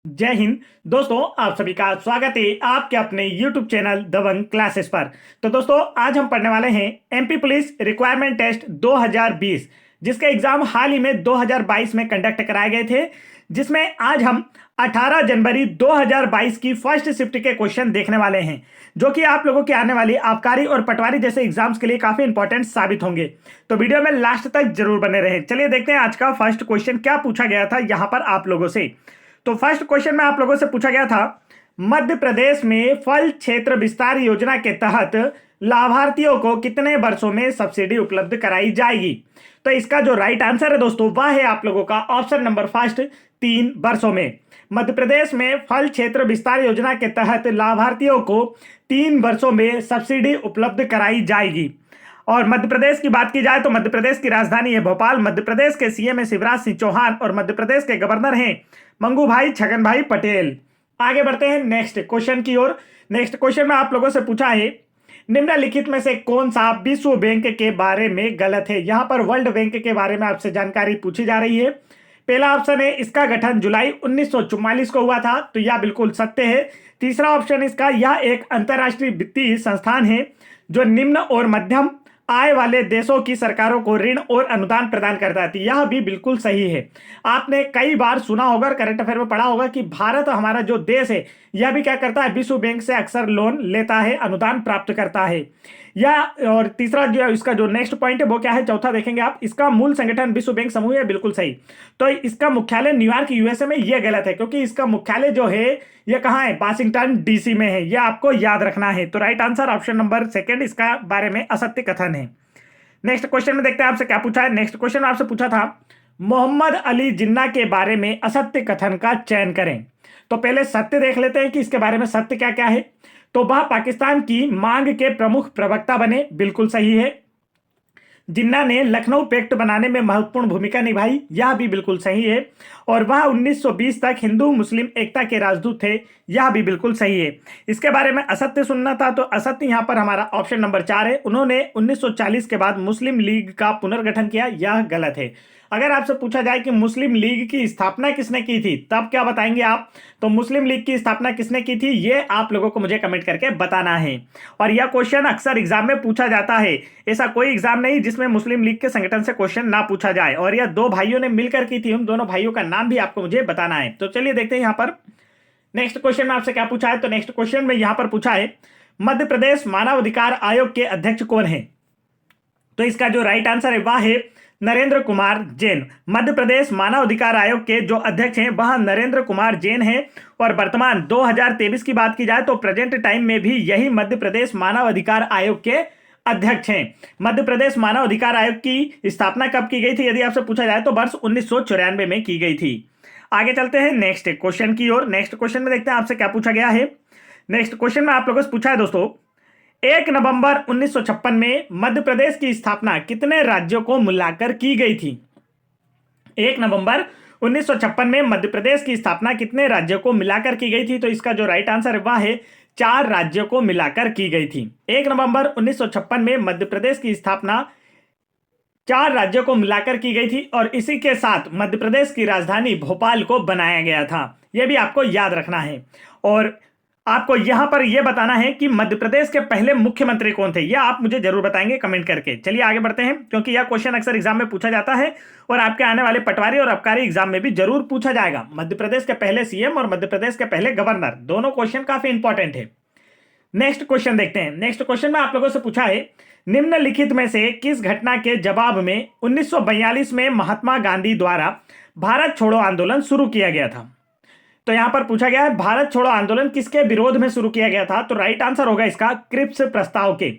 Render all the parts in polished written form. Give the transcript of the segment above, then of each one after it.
जय हिंद दोस्तों, आप सभी का स्वागत है आपके अपने YouTube चैनल दबंग क्लासेस पर। तो दोस्तों, आज हम पढ़ने वाले हैं एमपी पुलिस रिक्वायरमेंट टेस्ट 2020, जिसके एग्जाम हाल ही में 2022 में कंडक्ट कराए गए थे, जिसमें आज हम 18 जनवरी 2022 की फर्स्ट शिफ्ट के क्वेश्चन देखने वाले हैं, जो कि आप लोगों की आने वाली आबकारी और पटवारी जैसे एग्जाम्स के लिए काफी इंपॉर्टेंट साबित होंगे। तो वीडियो में लास्ट तक जरूर बने रहें। चलिए देखते हैं आज का फर्स्ट क्वेश्चन क्या पूछा गया था यहां पर आप लोगों से। तो फर्स्ट क्वेश्चन में आप लोगों से पूछा गया था, मध्य प्रदेश में फल क्षेत्र विस्तार योजना के तहत लाभार्थियों को कितने वर्षों में सब्सिडी उपलब्ध कराई जाएगी। तो इसका जो राइट आंसर है दोस्तों, वह है आप लोगों का ऑप्शन नंबर फर्स्ट, 3 वर्षों में। मध्य प्रदेश में फल क्षेत्र विस्तार योजना के तहत लाभार्थियों को 3 वर्षों में सब्सिडी उपलब्ध कराई जाएगी। और मध्य प्रदेश की बात की जाए तो मध्य प्रदेश की राजधानी है भोपाल, मध्य प्रदेश के सीएम है शिवराज सिंह चौहान और मध्य प्रदेश के गवर्नर हैं मंगू भाई छगन भाई पटेल। आगे बढ़ते हैं नेक्स्ट क्वेश्चन की ओर। नेक्स्ट क्वेश्चन में आप लोगों से पूछा है, निम्नलिखित में से कौन सा विश्व बैंक के बारे में गलत है। यहां पर वर्ल्ड बैंक के बारे में आपसे जानकारी पूछी जा रही है। पहला ऑप्शन है, इसका गठन जुलाई 1944 को हुआ था, तो यह बिल्कुल सत्य है। तीसरा ऑप्शन इसका, यह एक अंतरराष्ट्रीय वित्तीय संस्थान है जो निम्न और मध्यम आय वाले देशों की सरकारों को ऋण और अनुदान प्रदान करता है। यह भी बिल्कुल सही है। आपने कई बार सुना होगा, करंट अफेयर में पढ़ा होगा कि भारत हमारा जो देश है यह भी क्या करता है, विश्व बैंक से अक्सर लोन लेता है, अनुदान प्राप्त करता है। या और तीसरा जो इसका जो नेक्स्ट पॉइंट है वो क्या है, चौथा देखेंगे आप, इसका मूल संगठन विश्व बैंक समूह है, बिल्कुल सही। तो इसका मुख्यालय न्यूयॉर्क यूएसए में, यह गलत है क्योंकि इसका मुख्यालय जो है यह कहाँ है, वाशिंगटन डीसी में है। यह आपको याद रखना है। तो right answer option number second, इसका बारे में असत्य कथन है। नेक्स्ट क्वेश्चन में देखते हैं आपसे क्या पूछा है। नेक्स्ट क्वेश्चन में आपसे पूछा था, मोहम्मद अली जिन्ना के बारे में असत्य कथन का चयन करें। तो पहले सत्य देख लेते हैं कि इसके बारे में सत्य क्या क्या है। तो वह पाकिस्तान की मांग के प्रमुख प्रवक्ता बने, बिल्कुल सही है। जिन्ना ने लखनऊ पैक्ट बनाने में महत्वपूर्ण भूमिका निभाई, यह भी बिल्कुल सही है। और वह 1920 तक हिंदू मुस्लिम एकता के राजदूत थे, यह भी बिल्कुल सही है। इसके बारे में असत्य सुनना था, तो असत्य यहां पर हमारा ऑप्शन नंबर 4 है। उन्होंने 1940 के बाद मुस्लिम लीग का पुनर्गठन किया, यह गलत है। अगर आपसे पूछा जाए कि मुस्लिम लीग की स्थापना किसने की थी, तब क्या बताएंगे आप। तो मुस्लिम लीग की स्थापना किसने की थी, ये आप लोगों को मुझे कमेंट करके बताना है। और यह क्वेश्चन अक्सर एग्जाम में पूछा जाता है। ऐसा कोई एग्जाम नहीं जिसमें मुस्लिम लीग के संगठन से क्वेश्चन ना पूछा जाए। और यह 2 भाइयों ने मिलकर की थी, उन दोनों भाइयों का नाम भी आपको मुझे बताना है। तो चलिए देखते हैं यहाँ पर नेक्स्ट क्वेश्चन में आपसे क्या पूछा है। तो नेक्स्ट क्वेश्चन में यहाँ पर पूछा है, मध्य प्रदेश मानव अधिकार आयोग के अध्यक्ष कौन है। तो इसका जो राइट आंसर है वह है नरेंद्र कुमार जैन। मध्य प्रदेश मानव अधिकार आयोग के जो अध्यक्ष हैं वह नरेंद्र कुमार जैन हैं। और वर्तमान 2023 की बात की जाए तो प्रेजेंट टाइम में भी यही मध्य प्रदेश मानव अधिकार आयोग के अध्यक्ष हैं। मध्य प्रदेश मानव अधिकार आयोग की स्थापना कब की गई थी, यदि आपसे पूछा जाए तो वर्ष 1994 में की गई थी। आगे चलते हैं नेक्स्ट क्वेश्चन की ओर। नेक्स्ट क्वेश्चन में देखते हैं आपसे क्या पूछा गया है। नेक्स्ट क्वेश्चन में आप लोगों से पूछा है दोस्तों, 1 नवंबर 1956 में मध्य प्रदेश की स्थापना कितने राज्यों को मिलाकर की गई थी। 1 नवंबर 1956 में मध्य प्रदेश की स्थापना कितने राज्यों को मिलाकर की गई थी। तो इसका जो राइट आंसर है वह है 4 राज्यों को मिलाकर की गई थी। 1 नवंबर 1956 में मध्य प्रदेश की स्थापना 4 राज्यों को मिलाकर की गई थी। और इसी के साथ मध्य प्रदेश की राजधानी भोपाल को बनाया गया था, यह भी आपको याद रखना है। और आपको यहां पर यह बताना है कि मध्य प्रदेश के पहले मुख्यमंत्री कौन थे, यह आप मुझे जरूर बताएंगे कमेंट करके। चलिए आगे बढ़ते हैं, क्योंकि यह क्वेश्चन अक्सर एग्जाम में पूछा जाता है और आपके आने वाले पटवारी और आबकारी एग्जाम में भी जरूर पूछा जाएगा। मध्य प्रदेश के पहले सीएम और मध्य प्रदेश के पहले गवर्नर, दोनों क्वेश्चन काफी इंपॉर्टेंट है। नेक्स्ट क्वेश्चन देखते हैं। नेक्स्ट क्वेश्चन में आप लोगों से पूछा है, निम्नलिखित में से किस घटना के जवाब में 1942 में महात्मा गांधी द्वारा भारत छोड़ो आंदोलन शुरू किया गया था। तो यहां पर पूछा गया है, भारत छोड़ो आंदोलन किसके विरोध में शुरू किया गया था। तो राइट आंसर होगा इसका क्रिप्स प्रस्ताव के।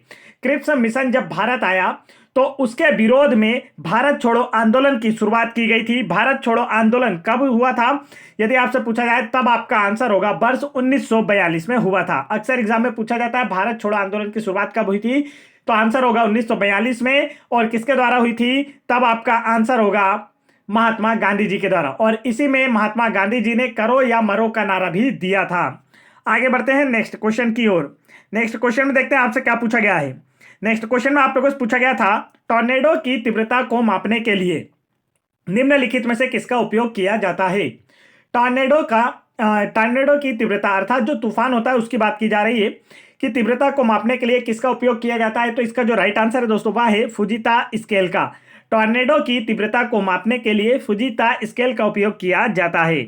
क्रिप्स मिशन जब भारत आया तो उसके विरोध में भारत छोड़ो आंदोलन की शुरुआत की गई थी। भारत छोड़ो आंदोलन कब हुआ था, यदि आपसे पूछा जाए तब आपका आंसर होगा वर्ष 1942 में हुआ था। अक्सर एग्जाम में पूछा जाता है भारत छोड़ो आंदोलन की शुरुआत कब हुई थी, तो आंसर होगा 1942 में। और किसके द्वारा हुई थी, तब आपका आंसर होगा महात्मा गांधी जी के द्वारा। और इसी में महात्मा गांधी जी ने करो या मरो का नारा भी दिया था। आगे बढ़ते हैं नेक्स्ट क्वेश्चन की ओर। नेक्स्ट क्वेश्चन में देखते हैं आपसे क्या पूछा गया है। नेक्स्ट क्वेश्चन में आप लोगों से पूछा गया था, टॉर्नेडो की तीव्रता को मापने के लिए निम्नलिखित में से किसका उपयोग किया जाता है। टॉर्नेडो का टॉर्नेडो की तीव्रता अर्थात जो तूफान होता है उसकी बात की जा रही है कि तीव्रता को मापने के लिए किसका उपयोग किया जाता है। तो इसका जो राइट आंसर है दोस्तों वह है फुजीता स्केल का। टॉर्नेडो की तीव्रता को मापने के लिए फुजीता स्केल का उपयोग किया जाता है।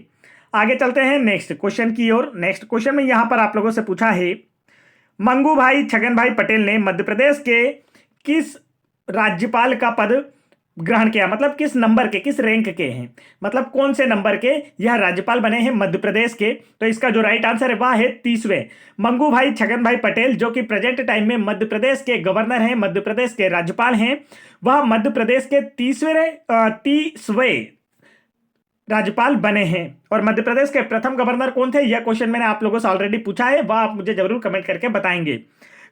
आगे चलते हैं नेक्स्ट क्वेश्चन की ओर। नेक्स्ट क्वेश्चन में यहां पर आप लोगों से पूछा है, मंगू भाई छगन भाई पटेल ने मध्य प्रदेश के किस राज्यपाल का पद ग्रहण किया, मतलब किस नंबर के, किस रैंक के हैं, मतलब कौन से नंबर के यह राज्यपाल बने हैं मध्य प्रदेश के। तो इसका जो राइट आंसर है वह है 30वें। मंगू भाई छगन भाई पटेल जो कि प्रेजेंट टाइम में मध्य प्रदेश के गवर्नर हैं, मध्य प्रदेश के राज्यपाल हैं, वह मध्य प्रदेश के 30वें राज्यपाल बने हैं। और मध्य प्रदेश के प्रथम गवर्नर कौन थे, यह क्वेश्चन मैंने आप लोगों से ऑलरेडी पूछा है, वह आप मुझे जरूर कमेंट करके बताएंगे।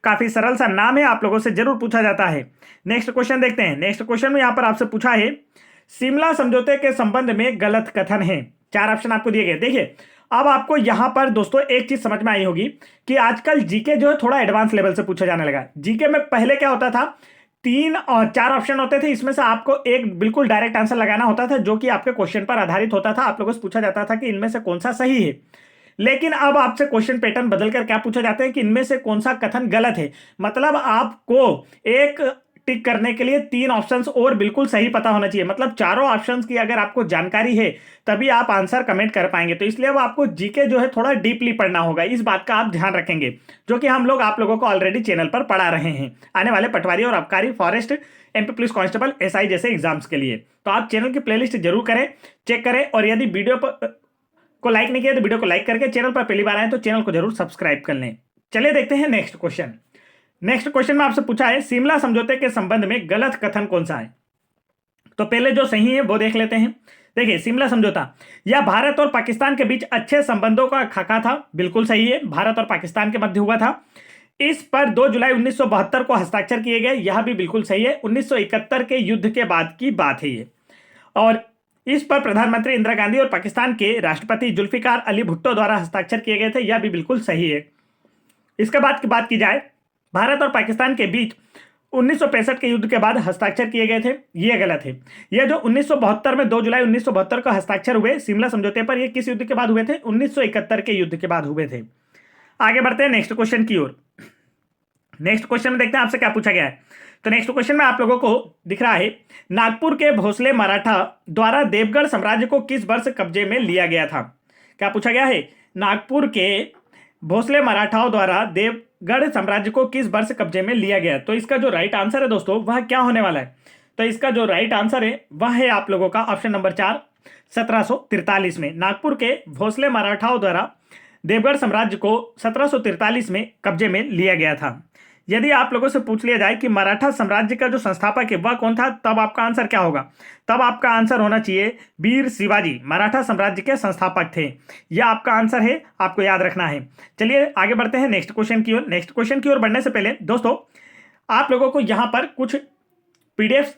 काफी सरल सा नाम है, आप लोगों से जरूर पूछा जाता है। नेक्स्ट क्वेश्चन देखते हैं। नेक्स्ट क्वेश्चन में यहां पर आपसे पूछा है, शिमला समझौते के संबंध में गलत कथन है। 4 ऑप्शन आपको दिए गए। देखिए अब आपको यहां पर दोस्तों एक चीज समझ में आई होगी कि आजकल जीके जो है थोड़ा एडवांस लेवल से पूछा जाने लगा। जीके में पहले क्या होता था, 3 और 4 ऑप्शन होते थे, इसमें से आपको एक बिल्कुल डायरेक्ट आंसर लगाना होता था जो कि आपके क्वेश्चन पर आधारित होता था। आप लोगों से पूछा जाता था कि इनमें से कौन सा सही है। लेकिन अब आपसे क्वेश्चन पैटर्न बदलकर क्या पूछा जाता है कि इनमें से कौन सा कथन गलत है। मतलब आपको एक टिक करने के लिए 3 ऑप्शंस और बिल्कुल सही पता होना चाहिए। मतलब चारों ऑप्शंस की अगर आपको जानकारी है तभी आप आंसर कमेंट कर पाएंगे। तो इसलिए अब आपको जीके जो है थोड़ा डीपली पढ़ना होगा, इस बात का आप ध्यान रखेंगे, जो कि हम लोग आप लोगों को ऑलरेडी चैनल पर पढ़ा रहे हैं आने वाले पटवारी और आबकारी, forest, MP police constable, SI जैसे एग्जाम्स के लिए। तो आप चैनल की प्लेलिस्ट जरूर करें, चेक करें, और यदि वीडियो को लाइक नहीं किया तो वीडियो को लाइक करके, चैनल पर पहली बार आए तो चैनल को जरूर सब्सक्राइब कर लें। चलिए देखते हैं नेक्स्ट क्वेश्चन। नेक्स्ट क्वेश्चन में आपसे पूछा है, शिमला समझौते के संबंध में गलत कथन कौन सा है। तो पहले जो सही है वो देख लेते हैं। देखिए शिमला समझौता यह भारत और पाकिस्तान के बीच अच्छे संबंधों का खाका था, बिल्कुल सही है, भारत और पाकिस्तान के मध्य हुआ था। इस पर 2 जुलाई 1972 को हस्ताक्षर किए गए, यह भी बिल्कुल सही है, 1971 के युद्ध के बाद की बात है ये। और इस पर प्रधानमंत्री इंदिरा गांधी और पाकिस्तान के राष्ट्रपति जुल्फिकार अली भुट्टो द्वारा हस्ताक्षर किए गए थे, यह भी बिल्कुल सही है। इसके बाद की बात की जाए, भारत और पाकिस्तान के बीच 1965 के युद्ध के बाद हस्ताक्षर किए गए थे, यह गलत है। यह जो 1972 में 2 जुलाई 1972 को हस्ताक्षर हुए शिमला समझौते पर, यह किस युद्ध के बाद हुए थे, 1971 के युद्ध के बाद हुए थे। आगे बढ़ते हैं नेक्स्ट क्वेश्चन की ओर। नेक्स्ट क्वेश्चन में देखते हैं आपसे क्या पूछा गया है। तो नेक्स्ट क्वेश्चन में आप लोगों को दिख रहा है, नागपुर के भोसले मराठा द्वारा देवगढ़ साम्राज्य को किस वर्ष कब्जे में लिया गया था। क्या पूछा गया है, नागपुर के भोसले मराठाओं द्वारा देवगढ़ साम्राज्य को किस वर्ष कब्जे में लिया गया। तो इसका जो राइट आंसर है दोस्तों वह क्या होने वाला है। तो इसका जो राइट आंसर है वह है आप लोगों का ऑप्शन नंबर 4, 1743 में नागपुर के भोसले मराठाओं द्वारा देवगढ़ साम्राज्य को 1743 में कब्जे में लिया गया था। यदि आप लोगों से पूछ लिया जाए कि मराठा साम्राज्य का जो संस्थापक है वह कौन था, तब आपका आंसर क्या होगा। तब आपका आंसर होना चाहिए वीर शिवाजी मराठा साम्राज्य के संस्थापक थे। यह आपका आंसर है, आपको याद रखना है। चलिए आगे बढ़ते हैं नेक्स्ट क्वेश्चन की ओर। नेक्स्ट क्वेश्चन की ओर बढ़ने से पहले दोस्तों आप लोगों को यहाँ पर कुछ पीडीएफ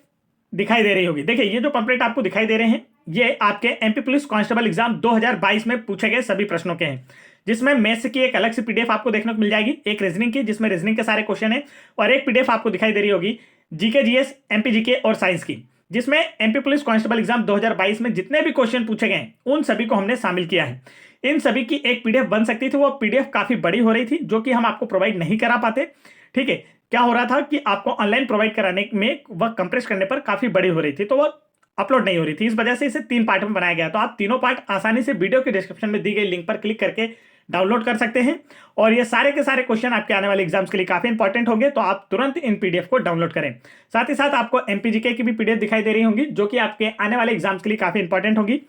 दिखाई दे रही होगी। देखिए ये जो पंपलेट आपको दिखाई दे रहे हैं ये आपके एमपी पुलिस कांस्टेबल एग्जाम 2022 में पूछे गए सभी प्रश्नों के हैं, जिसमें मैथ्स की एक अलग से पीडीएफ आपको देखने को मिल जाएगी, एक रीजनिंग की जिसमें रीजनिंग के सारे क्वेश्चन है, और एक पीडीएफ आपको दिखाई दे रही होगी जीके जीएस एमपी जीके और साइंस की, जिसमें एमपी पुलिस कांस्टेबल एग्जाम 2022 में जितने भी क्वेश्चन पूछे गए उन सभी को हमने शामिल किया है। इन सभी की एक पीडीएफ बन सकती थी, वो पीडीएफ काफी बड़ी हो रही थी जो कि हम आपको प्रोवाइड नहीं करा पाते। ठीक है, क्या हो रहा था कि आपको ऑनलाइन प्रोवाइड कराने में वह कंप्रेस करने पर काफी बड़ी हो रही थी, तो वह अपलोड नहीं हो रही थी, इस वजह से इसे 3 पार्ट में बनाया गया। तो आप तीनों पार्ट आसानी से वीडियो के डिस्क्रिप्शन में दी गई लिंक पर क्लिक करके डाउनलोड कर सकते हैं, और ये सारे के सारे क्वेश्चन आपके आने वाले एग्जाम्स के लिए काफी इंपॉर्टेंट होंगे, तो आप तुरंत इन पीडीएफ को डाउनलोड करें। साथ ही साथ आपको एमपीजीके की भी पीडीएफ दिखाई दे रही होंगी जो कि आपके आने वाले एग्जाम्स के लिए काफी इंपॉर्टेंट होगी।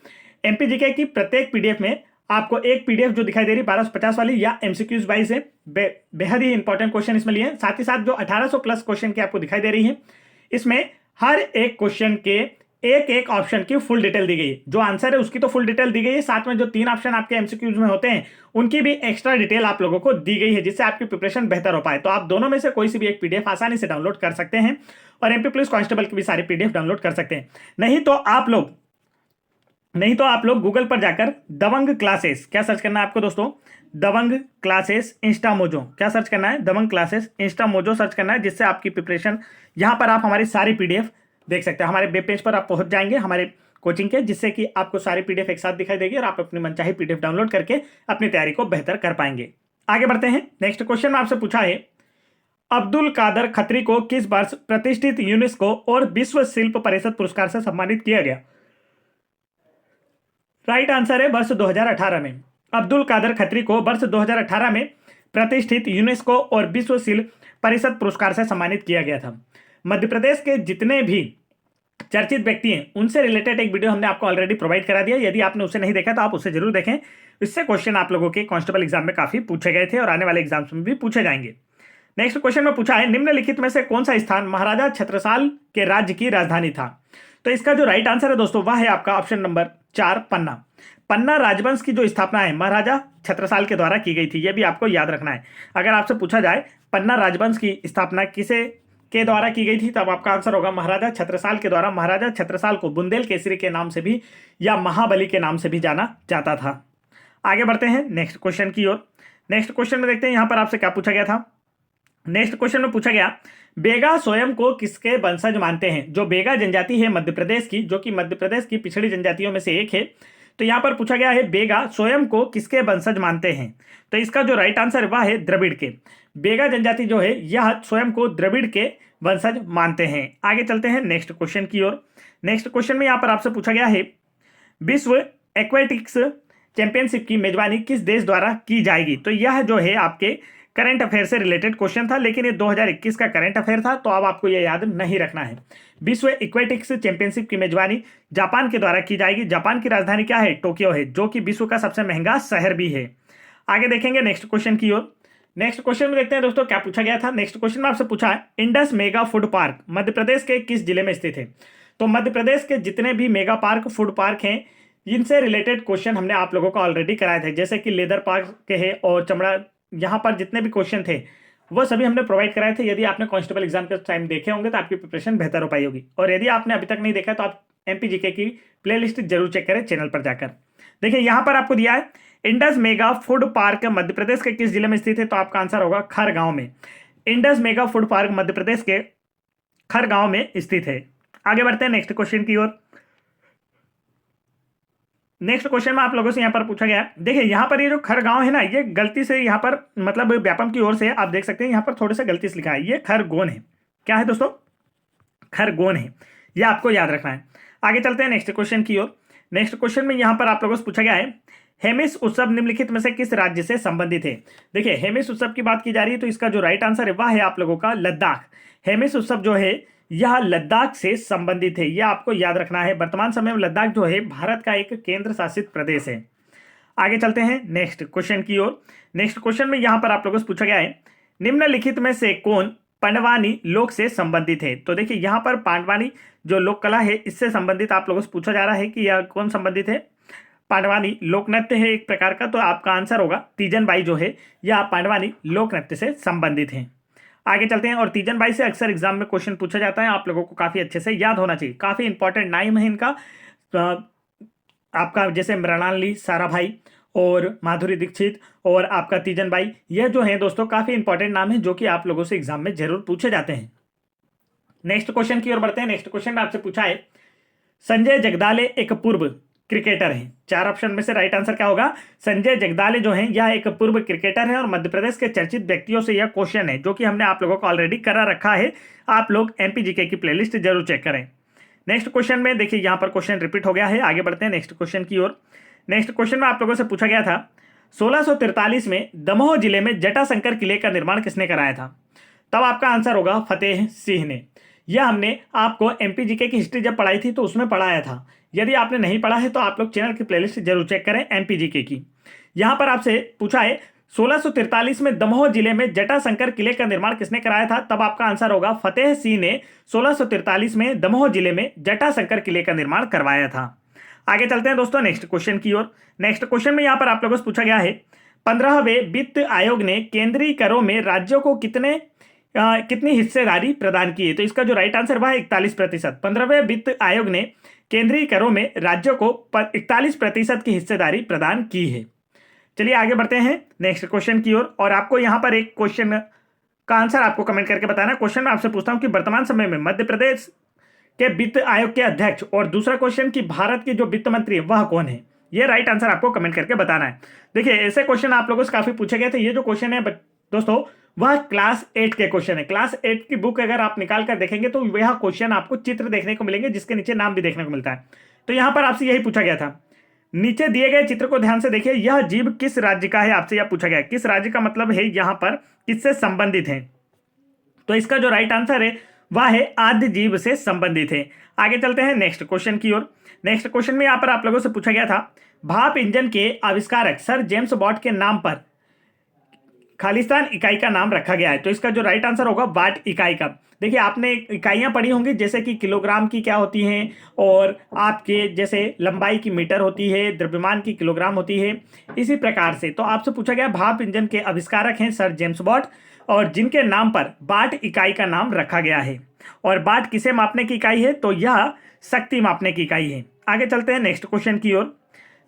एमपीजीके की प्रत्येक पीडीएफ में आपको एक पीडीएफ जो दिखाई दे रही 1250 वाली या एमसीक्यूज वाइज है, बेहद ही इंपॉर्टेंट क्वेश्चन इसमें लिए हैं। साथ ही साथ जो 1800 प्लस क्वेश्चन की आपको दिखाई दे रही है, इसमें हर एक क्वेश्चन के एक एक ऑप्शन की फुल डिटेल दी गई है, जो आंसर है उसकी तो फुल डिटेल दी गई है, साथ में जो 3 ऑप्शन आपके एमसीक्यूज में होते हैं उनकी भी एक्स्ट्रा डिटेल आप लोगों को दी गई है, जिससे आपकी प्रिपरेशन बेहतर हो पाए। तो आप दोनों में से कोई सी भी एक पीडीएफ आसानी से डाउनलोड कर सकते हैं, और एमपी पुलिस कांस्टेबल की भी सारी पीडीएफ डाउनलोड कर सकते हैं। नहीं तो आप लोग गूगल पर जाकर दबंग क्लासेस, क्या सर्च करना है आपको दोस्तों, दबंग क्लासेस इंस्टा मोजो, क्या सर्च करना है, दबंग क्लासेस इंस्टा मोजो सर्च करना है, जिससे आपकी प्रिपरेशन, यहाँ पर आप हमारी सारी पीडीएफ देख सकते हैं। हमारे वेब पेज पर आप पहुंच जाएंगे, हमारे कोचिंग के, जिससे कि आपको सारी पीडीएफ एक साथ दिखाई देगी और आप अपनी मनचाही पीडीएफ डाउनलोड करके अपनी तैयारी को बेहतर कर पाएंगे। आगे बढ़ते हैं। नेक्स्ट क्वेश्चन में आपसे पूछा है, अब्दुल कादर खत्री को किस वर्ष प्रतिष्ठित यूनेस्को और विश्व शिल्प परिषद पुरस्कार से सम्मानित किया गया? राइट आंसर है वर्ष 2018 में। अब्दुल कादर खत्री को वर्ष 2018 में प्रतिष्ठित यूनेस्को और विश्व शिल्प परिषद पुरस्कार से सम्मानित किया गया था। मध्य प्रदेश के जितने भी चर्चित व्यक्ति हैं उनसे रिलेटेड एक वीडियो हमने आपको ऑलरेडी प्रोवाइड करा दिया। यदि आपने उसे नहीं देखा तो आप उसे जरूर देखें। इससे क्वेश्चन आप लोगों के कांस्टेबल एग्जाम में काफी पूछे गए थे और आने वाले एग्जाम्स में भी पूछे जाएंगे। नेक्स्ट क्वेश्चन में पूछा है, निम्नलिखित में से कौन सा स्थान महाराजा छत्रसाल के राज्य की राजधानी था? तो इसका जो राइट आंसर है दोस्तों वह है आपका ऑप्शन नंबर 4, पन्ना। पन्ना राजवंश की जो स्थापना है महाराजा छत्रसाल के द्वारा की गई थी, यह भी आपको याद रखना है। अगर आपसे पूछा जाए पन्ना राजवंश की स्थापना किसे के द्वारा की गई थी, तब आपका आंसर होगा महाराजा छत्रसाल के द्वारा। महाराजा छत्रसाल को बुंदेल केसरी के नाम से भी या महाबली के नाम से भी जाना जाता था। आगे बढ़ते हैं नेक्स्ट क्वेश्चन की ओर। नेक्स्ट क्वेश्चन में देखते हैं यहाँ पर आपसे क्या पूछा गया था। नेक्स्ट क्वेश्चन में पूछा गया, बेगा स्वयं को किसके वंशज मानते हैं? जो बेगा जनजाति है मध्य प्रदेश की, जो कि मध्य प्रदेश की पिछड़ी जनजातियों में से एक है, तो यहाँ पर पूछा गया है बेगा स्वयं को किसके वंशज मानते हैं? तो इसका जो राइट आंसर वह है द्रविड़ के। बेगा जनजाति जो है यह स्वयं को द्रविड़ के वंशज मानते हैं। आगे चलते हैं नेक्स्ट क्वेश्चन की ओर। नेक्स्ट क्वेश्चन में यहाँ पर आपसे पूछा गया है, विश्व एक्वेटिक्स चैंपियनशिप की मेजबानी किस देश द्वारा की जाएगी? तो यह जो है आपके करंट अफेयर से रिलेटेड क्वेश्चन था, लेकिन ये 2021 का करंट अफेयर था, तो अब आपको ये याद नहीं रखना है। विश्व एक्वेटिक्स चैंपियनशिप की मेजबानी जापान के द्वारा की जाएगी। जापान की राजधानी क्या है? टोक्यो है, जो कि विश्व का सबसे महंगा शहर भी है। आगे देखेंगे नेक्स्ट क्वेश्चन की ओर। नेक्स्ट क्वेश्चन में देखते हैं दोस्तों क्या पूछा गया था। नेक्स्ट क्वेश्चन में आपसे पूछा है, Indus mega food park Madhya Pradesh के किस जिले में स्थित है? तो मध्य प्रदेश के जितने भी मेगा पार्क फूड पार्क हैं, इनसे रिलेटेड क्वेश्चन हमने आप लोगों को ऑलरेडी कराए थे, जैसे कि लेदर पार्क के है और चमड़ा, यहाँ पर जितने भी क्वेश्चन थे वो सभी हमने प्रोवाइड कराए थे। यदि आपने कांस्टेबल एग्जाम के टाइम देखे होंगे तो आपकी प्रिपरेशन बेहतर हो पाई होगी, और यदि आपने अभी तक नहीं देखा तो आप एमपीजीके की प्लेलिस्ट जरूर चेक करें चैनल पर जाकर। देखिए यहाँ पर आपको दिया है, Indus mega food park Madhya Pradesh के किस जिले में स्थित है? तो आपका आंसर होगा खरगांव में। Indus mega food park Madhya Pradesh के खरगांव में स्थित है। आगे बढ़ते हैं नेक्स्ट क्वेश्चन की ओर। नेक्स्ट क्वेश्चन में आप लोगों से यहाँ पर पूछा गया, देखिए यहाँ पर ये जो खरगांव है ना, ये गलती से यहाँ पर मतलब व्यापम की ओर से आप देख सकते हैं यहाँ पर थोड़े से गलती से लिखा है, ये खरगोन है। क्या है दोस्तों? खरगोन है, यह आपको याद रखना है। आगे चलते हैं नेक्स्ट क्वेश्चन की ओर। नेक्स्ट क्वेश्चन में यहाँ पर आप लोगों से पूछा गया है, हेमिस उत्सव निम्नलिखित में से किस राज्य से संबंधित है? देखिए हेमिस उत्सव की बात की जा रही है, तो इसका जो राइट आंसर है वह है आप लोगों का लद्दाख। हेमिस उत्सव जो है यह लद्दाख से संबंधित है, यह आपको याद रखना है। वर्तमान समय में लद्दाख जो है भारत का एक केंद्र शासित प्रदेश है। आगे चलते हैं नेक्स्ट क्वेश्चन की ओर। नेक्स्ट क्वेश्चन में यहाँ पर आप लोगों से पूछा गया है, निम्नलिखित में से कौन पांडवानी लोक से संबंधित है? तो देखिए यहाँ पर पांडवानी जो लोक कला है इससे संबंधित आप लोगों से पूछा जा रहा है कि यह कौन संबंधित है। पांडवानी लोक नृत्य है एक प्रकार का, तो आपका आंसर होगा तीजन बाई जो है यह पांडवानी लोक नृत्य से संबंधित है। आगे चलते हैं, और तीजन बाई से अक्सर एग्जाम में क्वेश्चन पूछा जाता है, आप लोगों को काफी अच्छे से याद होना चाहिए। काफी इंपॉर्टेंट नाम है इनका, आपका जैसे मृणालिनी साराभाई और माधुरी दीक्षित और आपका तीजन बाई, यह जो है दोस्तों काफी इंपॉर्टेंट नाम है जो कि आप लोगों से एग्जाम में जरूर पूछे जाते हैं। नेक्स्ट क्वेश्चन की ओर बढ़ते हैं। नेक्स्ट क्वेश्चन में आपसे पूछा है, संजय जगदाले एक पूर्व क्रिकेटर हैं। 4 ऑप्शन में से राइट आंसर क्या होगा? संजय जगदाले जो हैं यह एक पूर्व क्रिकेटर हैं और मध्य प्रदेश के चर्चित व्यक्तियों से यह क्वेश्चन है जो कि हमने आप लोगों को ऑलरेडी करा रखा है। आप लोग एमपीजीके की प्लेलिस्ट जरूर चेक करें। नेक्स्ट क्वेश्चन में देखिए यहाँ पर क्वेश्चन रिपीट हो गया है। आगे बढ़ते हैं नेक्स्ट क्वेश्चन की ओर। नेक्स्ट क्वेश्चन में आप लोगों से पूछा गया था, 1643 में दमोह जिले में जटाशंकर किले का निर्माण किसने कराया था? तब आपका आंसर होगा फतेह सिंह ने। यह हमने आपको एमपीजीके की हिस्ट्री जब पढ़ाई थी तो उसमें पढ़ाया था। यदि आपने नहीं पढ़ा है तो आप लोग चैनल की प्लेलिस्ट जरूर चेक करें एमपीजीके की। यहाँ पर आपसे पूछा है 1643 में दमोह जिले में जटाशंकर किले का निर्माण किसने कराया था? तब आपका आंसर होगा फतेह सिंह ने 1643 में दमोह जिले में जटाशंकर किले का निर्माण करवाया था। आगे चलते हैं दोस्तों नेक्स्ट क्वेश्चन की ओर। नेक्स्ट क्वेश्चन में यहाँ पर आप लोगों से पूछा गया है, 15वें वित्त आयोग ने केंद्रीय करों में राज्यों को कितनी हिस्सेदारी प्रदान की है? तो इसका जो राइट आंसर वह 41%। 15वें वित्त आयोग ने केंद्रीय करों में राज्यों को 41% की हिस्सेदारी प्रदान की है। चलिए आगे बढ़ते हैं नेक्स्ट क्वेश्चन की ओर। और आपको यहां पर एक क्वेश्चन का आंसर आपको कमेंट करके बताना। क्वेश्चन में आपसे पूछता हूं कि वर्तमान समय में मध्य प्रदेश के वित्त आयोग के अध्यक्ष, और दूसरा क्वेश्चन कि भारत के जो वित्त मंत्री है वह कौन है। ये राइट आंसर आपको कमेंट करके बताना है। देखिए ऐसे क्वेश्चन आप लोगों से काफी पूछे गए थे। ये जो क्वेश्चन है दोस्तों वह क्लास 8 के क्वेश्चन है। क्लास 8 की बुक अगर आप निकाल कर देखेंगे तो यह क्वेश्चन आपको चित्र देखने को मिलेंगे जिसके नीचे नाम भी देखने को मिलता है। तो यहां पर आपसे यही पूछा गया था। नीचे दिए गए चित्र को ध्यान से देखिए, यह जीव किस राज्य का है, आपसे यह पूछा गया है। किस राज्य का मतलब है यहां पर किससे संबंधित है। तो इसका जो राइट आंसर है वह है आद्य जीव से संबंधित है। आगे चलते हैं नेक्स्ट क्वेश्चन की ओर। नेक्स्ट क्वेश्चन में यहां पर आप लोगों से पूछा गया था, भाप इंजन के आविष्कारक सर जेम्स वॉट के नाम पर खालिस्तान इकाई का नाम रखा गया है। तो इसका जो राइट आंसर होगा वाट इकाई का। देखिए आपने इकाइयां पढ़ी होंगी जैसे कि किलोग्राम की क्या होती हैं, और आपके जैसे लंबाई की मीटर होती है, द्रव्यमान की किलोग्राम होती है, इसी प्रकार से। तो आपसे पूछा गया भाप इंजन के आविष्कारक हैं सर जेम्स वॉट, और जिनके नाम पर वाट इकाई का नाम रखा गया है। और वाट किसे मापने की इकाई है, तो यह शक्ति मापने की इकाई है। आगे चलते हैं नेक्स्ट क्वेश्चन की ओर।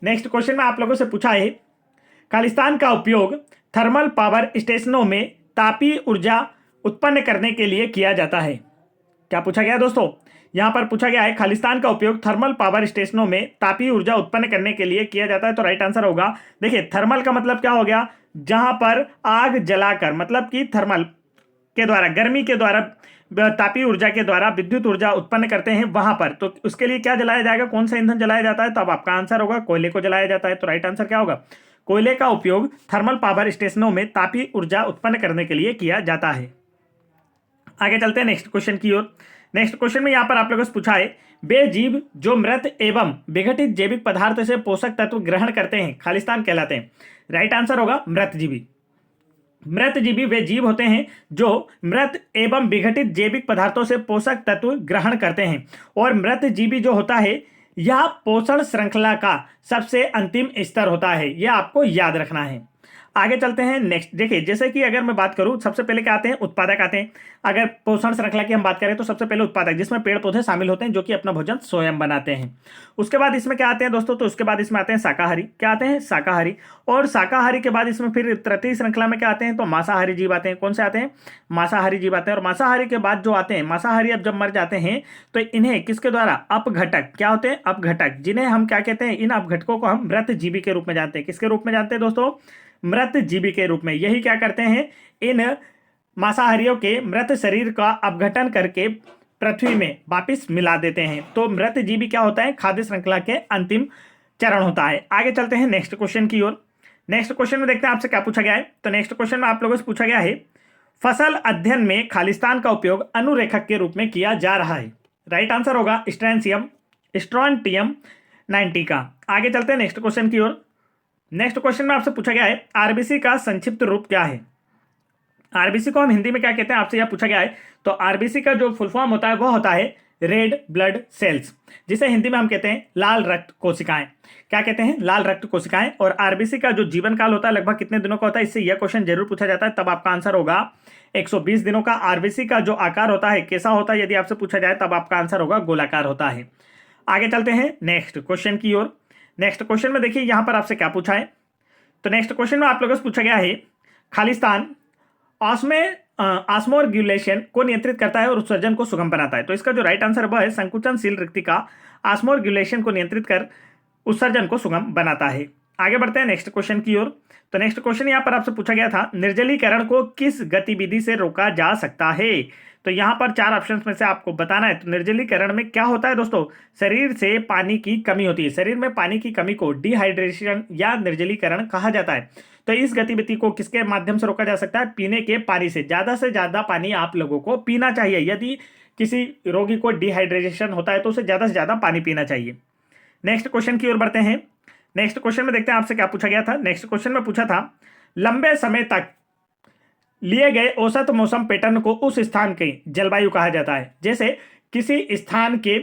नेक्स्ट क्वेश्चन में आप लोगों से पूछा है, खालिस्तान का उपयोग थर्मल पावर स्टेशनों में तापीय ऊर्जा उत्पन्न करने के लिए किया जाता है। क्या पूछा गया दोस्तों, यहां पर पूछा गया है खालिस्तान का उपयोग थर्मल पावर स्टेशनों में तापीय ऊर्जा उत्पन्न करने के लिए किया जाता है। तो राइट आंसर होगा, देखिए थर्मल का मतलब क्या हो गया, जहां पर आग जलाकर, मतलब कि थर्मल के द्वारा, गर्मी के द्वारा, तापीय ऊर्जा के द्वारा विद्युत ऊर्जा उत्पन्न करते हैं वहां पर। तो उसके लिए क्या जलाया जाएगा, कौन सा ईंधन जलाया जाता है, तो अब आपका आंसर होगा कोयले को जलाया जाता है। तो राइट आंसर क्या होगा, कोयले का उपयोग थर्मल पावर स्टेशनों में तापीय ऊर्जा उत्पन्न करने के लिए किया जाता है। आगे चलते हैं नेक्स्ट क्वेश्चन की ओर। नेक्स्ट क्वेश्चन में यहां पर आप लोगों से पूछा है, वे जीव जो मृत एवं विघटित जैविक पदार्थ से पोषक तत्व ग्रहण करते हैं खालिस्तान कहलाते हैं। राइट आंसर होगा मृतजीवी। मृतजीवी वे जीव होते हैं जो मृत एवं विघटित जैविक पदार्थों से पोषक तत्व ग्रहण करते हैं। और मृतजीवी जो होता है यह पोषण श्रृंखला का सबसे अंतिम स्तर होता है, यह आपको याद रखना है। आगे चलते हैं नेक्स्ट। देखिए जैसे कि अगर मैं बात करूं, सबसे पहले क्या आते हैं, उत्पादक आते हैं। अगर पोषण श्रृंखला की हम बात करें तो सबसे पहले उत्पादक, जिसमें पेड़ पौधे शामिल होते हैं जो कि अपना भोजन स्वयं बनाते हैं। उसके बाद इसमें क्या आते हैं दोस्तों, तो उसके बाद इसमें आते हैं शाकाहारी। क्या आते हैं, शाकाहारी। और शाकाहारी के बाद इसमें फिर तृतीय श्रृंखला में क्या आते हैं, तो मांसाहारी जीव आते हैं। कौन से आते हैं, मांसाहारी जीव आते हैं। और मांसाहारी के बाद जो आते हैं, मांसाहारी अब जब मर जाते हैं तो इन्हें किसके द्वारा, अपघटक, क्या होते हैं, अपघटक, जिन्हें हम क्या कहते हैं, इन अपघटकों को हम मृतजीवी के रूप में जानते हैं। किसके रूप में जानते हैं दोस्तों, मृतजीवी के रूप में। यही क्या करते हैं, इन मांसाहारियों के मृत शरीर का अपघटन करके पृथ्वी में वापिस मिला देते हैं। तो मृतजीवी क्या होता है, खाद्य श्रृंखला के अंतिम चरण होता है। आगे चलते हैं नेक्स्ट क्वेश्चन की ओर। नेक्स्ट क्वेश्चन में देखते हैं आपसे क्या पूछा गया है। तो नेक्स्ट क्वेश्चन में आप लोगों से पूछा गया है, फसल अध्ययन में खालिस्तान का उपयोग अनुरेखक के रूप में किया जा रहा है। राइट आंसर होगा स्ट्रोंटियम 90 का। आगे चलते हैं नेक्स्ट क्वेश्चन की ओर। नेक्स्ट क्वेश्चन में आपसे पूछा गया है, आरबीसी का संक्षिप्त रूप क्या है। आरबीसी को हम हिंदी में क्या कहते हैं, आपसे यह पूछा गया है। तो आरबीसी का जो फुल फॉर्म होता है वह होता है रेड ब्लड सेल्स, जिसे हिंदी में हम कहते हैं लाल रक्त कोशिकाएं। क्या कहते हैं, लाल रक्त कोशिकाएं। और आरबीसी का जो जीवन काल होता है लगभग कितने दिनों का होता है, इससे यह क्वेश्चन जरूर पूछा जाता है, तब आपका आंसर होगा 120 दिनों का। आरबीसी का जो आकार होता है कैसा होता है, यदि आपसे पूछा जाए तब आपका आंसर होगा गोलाकार होता है। आगे चलते हैं नेक्स्ट क्वेश्चन की ओर। नेक्स्ट क्वेश्चन में देखिए यहां पर आपसे क्या पूछा है। तो नेक्स्ट क्वेश्चन में आप लोगों से पूछा गया है, खालिस्तान ऑस्मोरेगुलेशन को नियंत्रित करता है और उत्सर्जन को सुगम बनाता है। तो इसका जो राइट आंसर वह है, संकुचनशील रिक्तिका ऑस्मोरेगुलेशन को नियंत्रित कर उत्सर्जन को सुगम बनाता है। आगे बढ़ते हैं नेक्स्ट क्वेश्चन की ओर। तो नेक्स्ट क्वेश्चन यहां पर आपसे पूछा गया था, निर्जलीकरण को किस गतिविधि से रोका जा सकता है। तो यहां पर 4 ऑप्शंस में से आपको बताना है। तो निर्जलीकरण में क्या होता है दोस्तों, शरीर से पानी की कमी होती है। शरीर में पानी की कमी को डिहाइड्रेशन या निर्जलीकरण कहा जाता है। तो इस गतिविधि को किसके माध्यम से रोका जा सकता है, पीने के पानी से ज्यादा पानी आप लोगों को पीना चाहिए। यदि किसी रोगी को डिहाइड्रेशन होता है तो उसे ज्यादा से ज्यादा पानी पीना चाहिए। नेक्स्ट क्वेश्चन की ओर बढ़ते हैं। नेक्स्ट क्वेश्चन में देखते हैं आपसे क्या पूछा गया था। नेक्स्ट क्वेश्चन में पूछा था, लंबे समय तक लिए गए औसत मौसम पैटर्न को उस स्थान की जलवायु कहा जाता है। जैसे किसी स्थान के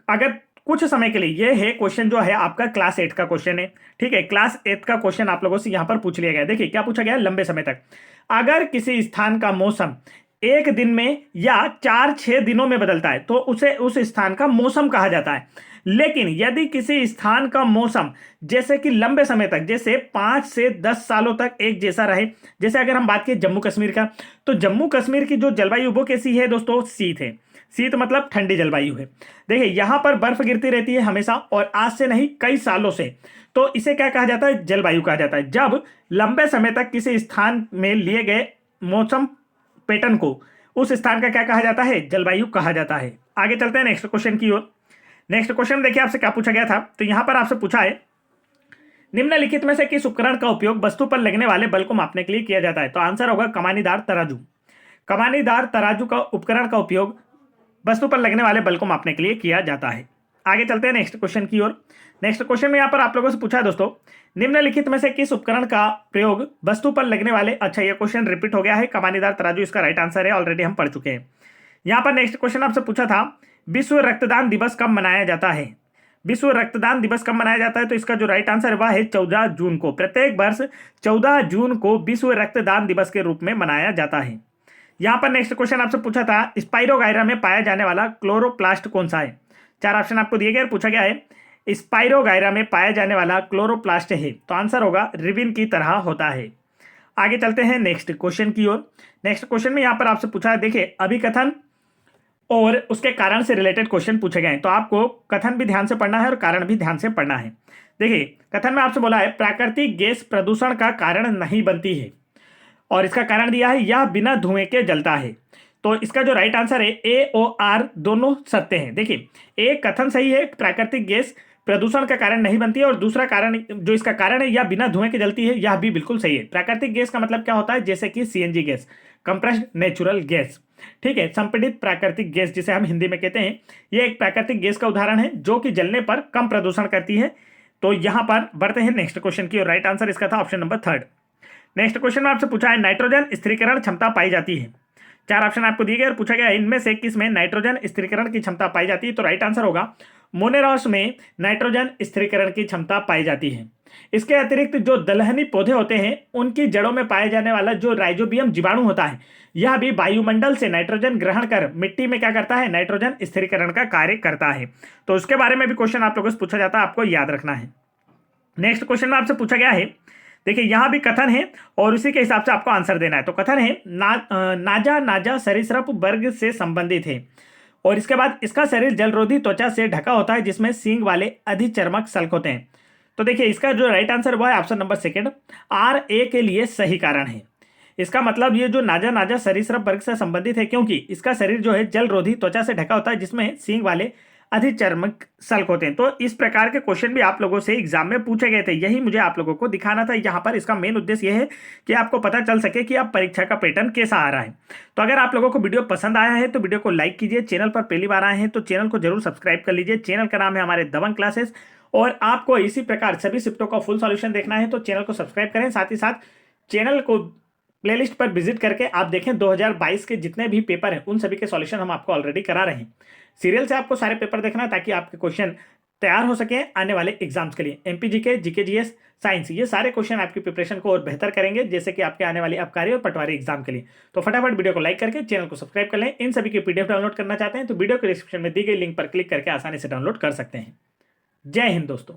अगर कुछ समय के लिए, ये है क्वेश्चन जो है आपका क्लास 8 का क्वेश्चन है, ठीक है, क्लास 8 का क्वेश्चन आप लोगों से यहां पर पूछ लिया गया। देखिए क्या पूछा गया है, लंबे समय तक अगर किसी स्थान का मौसम 1 दिन में या 4-6 दिनों में बदलता है तो उसे उस स्थान का मौसम कहा जाता है। लेकिन यदि किसी स्थान का मौसम जैसे कि लंबे समय तक, जैसे 5 से 10 सालों तक एक जैसा रहे, जैसे अगर हम बात करें जम्मू कश्मीर का, तो जम्मू कश्मीर की जो जलवायु वो कैसी है दोस्तों, शीत है। शीत मतलब ठंडी जलवायु है। देखिए यहाँ पर बर्फ गिरती रहती है हमेशा, और आज से नहीं कई सालों से। तो इसे क्या कहा जाता है? जलवायु कहा जाता है। जब लंबे समय तक किसी स्थान में लिए गए मौसम पैटर्न को, उस स्थान का क्या कहा जाता है? जलवायु कहा जाता है। आगे चलते हैं नेक्स्ट क्वेश्चन की ओर। नेक्स्ट क्वेश्चन देखिए आपसे क्या पूछा गया था। तो यहां पर आपसे पूछा है, निम्नलिखित में से किस उपकरण का उपयोग वस्तु पर लगने वाले बल को मापने के लिए किया जाता है? तो आंसर होगा कमानीदार तराजू। कमानीदार तराजू का उपकरण का उपयोग वस्तु पर लगने वाले बल को मापने के लिए किया जाता है। आगे चलते हैं नेक्स्ट क्वेश्चन की ओर। नेक्स्ट क्वेश्चन में यहाँ पर आप लोगों से पूछा है दोस्तों, निम्नलिखित में से किस उपकरण का प्रयोग वस्तु पर लगने वाले, अच्छा ये क्वेश्चन रिपीट हो गया है, कमानीदार तराजू इसका राइट आंसर है, ऑलरेडी हम पढ़ चुके हैं। यहाँ पर नेक्स्ट क्वेश्चन आपसे पूछा था, विश्व रक्तदान दिवस कब मनाया जाता है? विश्व रक्तदान दिवस कब मनाया जाता है? तो इसका जो राइट आंसर है वह है 14 जून को। प्रत्येक वर्ष 14 जून को विश्व रक्तदान दिवस के रूप में मनाया जाता है। यहाँ पर नेक्स्ट क्वेश्चन आपसे पूछा था, स्पाइरोगायरा में पाया जाने वाला क्लोरोप्लास्ट कौन सा है? 4 ऑप्शन आपको दिए गए और पूछा गया है स्पाइरोगायरा में पाया जाने वाला क्लोरोप्लास्ट है, तो आंसर होगा रिबिन की तरह होता है। आगे चलते हैं नेक्स्ट क्वेश्चन की ओर। नेक्स्ट क्वेश्चन में यहाँ पर आपसे पूछा है, देखिए अभिकथन और उसके कारण से रिलेटेड क्वेश्चन पूछे गए हैं, तो आपको कथन भी ध्यान से पढ़ना है और कारण भी ध्यान से पढ़ना है। देखिए कथन में आपसे बोला है, प्राकृतिक गैस प्रदूषण का कारण नहीं बनती है, और इसका कारण दिया है यह बिना धुएं के जलता है। तो इसका जो राइट आंसर है ए और आर दोनों सत्य हैं। देखिए एक कथन सही है, प्राकृतिक गैस प्रदूषण का कारण नहीं बनती है, और दूसरा कारण जो इसका कारण है यह बिना धुएं के जलती है, यह भी बिल्कुल सही है। प्राकृतिक गैस का मतलब क्या होता है? जैसे कि CNG gas, compressed natural gas, ठीक है, संपीड़ित प्राकृतिक गैस जिसे हम हिंदी में कहते हैं, यह एक प्राकृतिक गैस का उदाहरण है जो कि जलने पर कम प्रदूषण करती है। तो यहां पर बढ़ते हैं नेक्स्ट क्वेश्चन की, और राइट आंसर इसका था ऑप्शन नंबर 3। नेक्स्ट क्वेश्चन में आपसे पूछा है, नाइट्रोजन स्थिरीकरण क्षमता पाई जाती है। 4 ऑप्शन आपको दिए गए और पूछा गया इनमें से किस में नाइट्रोजन स्थिरीकरण की क्षमता पाई जाती है? तो राइट आंसर होगा मोनेरॉस में नाइट्रोजन स्थिरीकरण की क्षमता पाई जाती है। इसके अतिरिक्त जो दलहनी पौधे होते हैं उनकी जड़ों में पाए जाने वाला जो राइजोबियम जीवाणु होता है, यह भी वायुमंडल से नाइट्रोजन ग्रहण कर मिट्टी में क्या करता है? नाइट्रोजन स्थिरीकरण का कार्य करता है। तो उसके बारे में भी क्वेश्चन आप लोगों से पूछा जाता है, आपको याद रखना है। नेक्स्ट क्वेश्चन में आपसे पूछा गया है, देखिए यहां भी कथन है और उसी के हिसाब से आपको आंसर देना है। तो कथन है, नाजा नाजा सरीसृप वर्ग से संबंधित है, और इसके बाद इसका शरीर जलरोधी त्वचा से ढका होता है जिसमें सींग वाले अधिचर्मक सल्क होते हैं। तो देखिए इसका जो राइट आंसर हुआ है ऑप्शन नंबर 2 आर ए के लिए सही कारण है। इसका मतलब ये जो नाजा नाजा सरीसृप वर्ग से संबंधित है क्योंकि इसका शरीर जो है जलरोधी त्वचा से ढका होता है जिसमें सींग वाले अधिचर्मक सल्क होते हैं। तो इस प्रकार के क्वेश्चन भी आप लोगों से एग्जाम में पूछे गए थे, यही मुझे आप लोगों को दिखाना था। यहाँ पर इसका मेन उद्देश्य यह है कि आपको पता चल सके कि आप परीक्षा का पैटर्न कैसा आ रहा है। तो अगर आप लोगों को वीडियो पसंद आया है तो वीडियो को लाइक कीजिए, चैनल पर पहली बार आए हैं तो चैनल को जरूर सब्सक्राइब कर लीजिए। चैनल का नाम है हमारे दबंग क्लासेस, और आपको इसी प्रकार सभी शिफ्टों का फुल सॉल्यूशन देखना है तो चैनल को सब्सक्राइब करें। साथ ही साथ चैनल को प्लेलिस्ट पर विजिट करके आप देखें 2022 के जितने भी पेपर हैं उन सभी के सॉल्यूशन हम आपको ऑलरेडी करा रहे हैं। सीरियल से आपको सारे पेपर देखना है ताकि आपके क्वेश्चन तैयार हो सके आने वाले एग्जाम्स के लिए। MP GK, GK GS, science, ये सारे क्वेश्चन आपकी प्रिपरेशन को और बेहतर करेंगे जैसे कि आपके आने वाले आबकारी और पटवारी एग्जाम के लिए। तो फटाफट वीडियो को लाइक करके चैनल को सब्सक्राइब कर लें। इन सभी की पीडीएफ डाउनलोड करना चाहते हैं तो वीडियो के डिस्क्रिप्शन में दी गई लिंक पर क्लिक करके आसानी से डाउनलोड कर सकते हैं। जय हिंद दोस्तों।